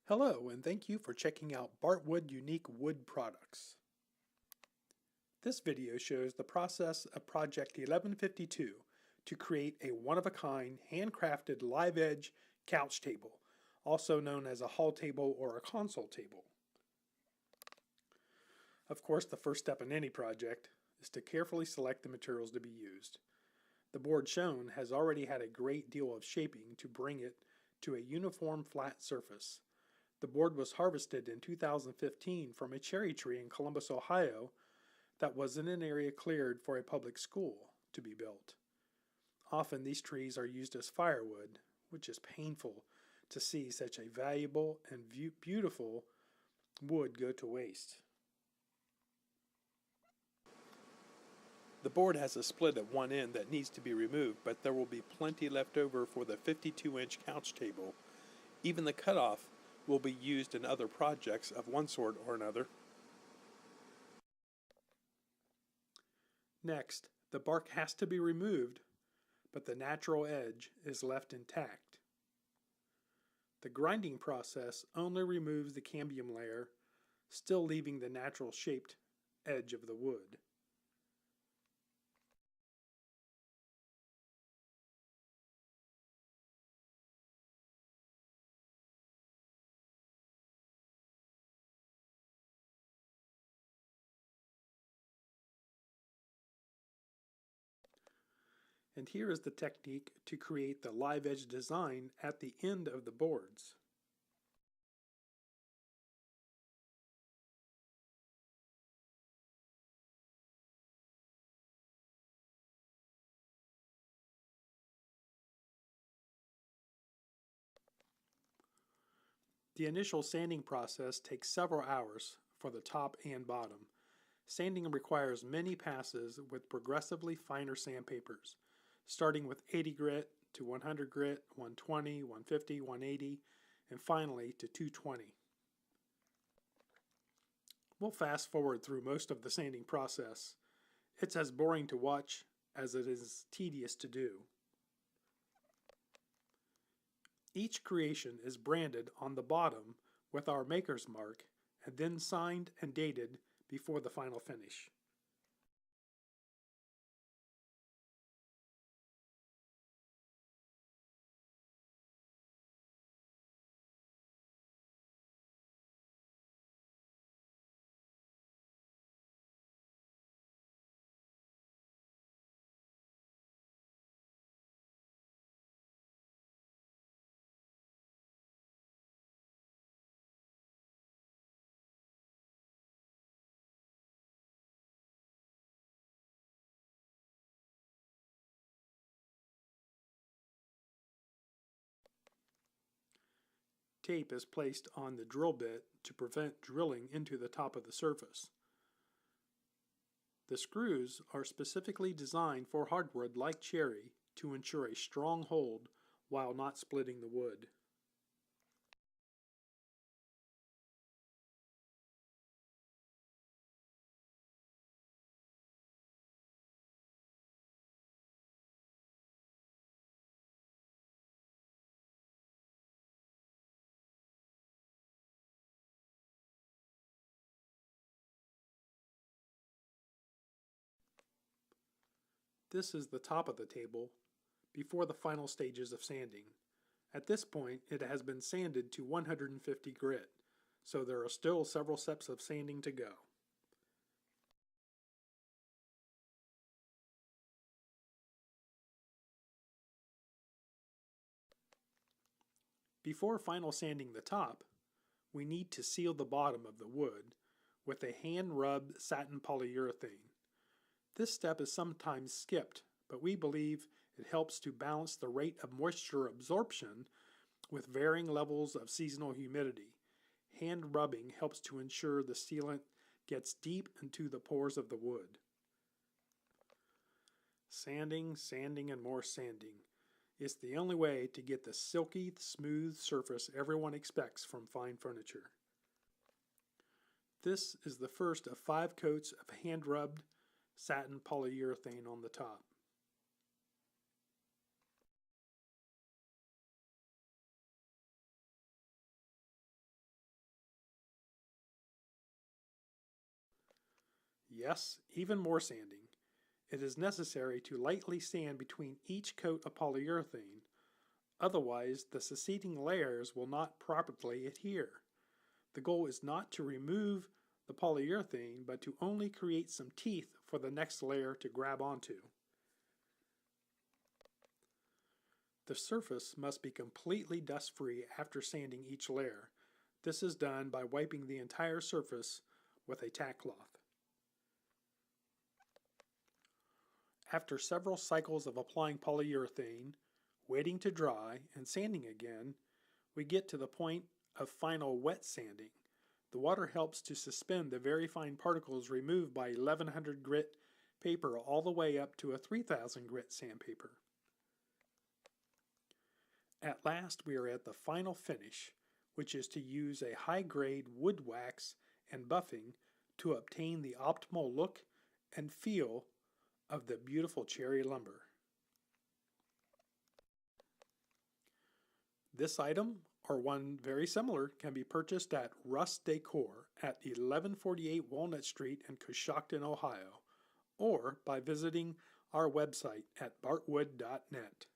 Hello, and thank you for checking out Bartwood Unique Wood Products. This video shows the process of Project 1152 to create a one-of-a-kind, handcrafted live-edge couch table, also known as a hall table or a console table. Of course, the first step in any project is to carefully select the materials to be used. The board shown has already had a great deal of shaping to bring it to a uniform flat surface. The board was harvested in 2015 from a cherry tree in Columbus, Ohio that was in an area cleared for a public school to be built. Often these trees are used as firewood, which is painful to see such a valuable and beautiful wood go to waste. The board has a split at one end that needs to be removed, but there will be plenty left over for the 52-inch couch table. Even the cutoff will be used in other projects of one sort or another. Next, the bark has to be removed, but the natural edge is left intact. The grinding process only removes the cambium layer, still leaving the natural shaped edge of the wood. And here is the technique to create the live edge design at the end of the boards. The initial sanding process takes several hours for the top and bottom. Sanding requires many passes with progressively finer sandpapers, starting with 80 grit to 100 grit, 120, 150, 180, and finally to 220. We'll fast forward through most of the sanding process. It's as boring to watch as it is tedious to do. Each creation is branded on the bottom with our maker's mark and then signed and dated before the final finish. Tape is placed on the drill bit to prevent drilling into the top of the surface. The screws are specifically designed for hardwood like cherry to ensure a strong hold while not splitting the wood. This is the top of the table before the final stages of sanding. At this point, it has been sanded to 150 grit, so there are still several steps of sanding to go. Before final sanding the top, we need to seal the bottom of the wood with a hand-rubbed satin polyurethane. This step is sometimes skipped, but we believe it helps to balance the rate of moisture absorption with varying levels of seasonal humidity. Hand rubbing helps to ensure the sealant gets deep into the pores of the wood. Sanding, sanding, and more sanding. It's the only way to get the silky, smooth surface everyone expects from fine furniture. This is the first of 5 coats of hand-rubbed satin polyurethane on the top. Yes, even more sanding. It is necessary to lightly sand between each coat of polyurethane, otherwise the succeeding layers will not properly adhere. The goal is not to remove the polyurethane, but to only create some teeth for the next layer to grab onto. The surface must be completely dust-free after sanding each layer. This is done by wiping the entire surface with a tack cloth. After several cycles of applying polyurethane, waiting to dry, and sanding again, we get to the point of final wet sanding. The water helps to suspend the very fine particles removed by 1100 grit paper all the way up to a 3000 grit sandpaper. At last we are at the final finish, which is to use a high-grade wood wax and buffing to obtain the optimal look and feel of the beautiful cherry lumber. This item, or one very similar, can be purchased at Russ Decor at 1148 Walnut Street in Coshocton, Ohio, or by visiting our website at bartwood.net.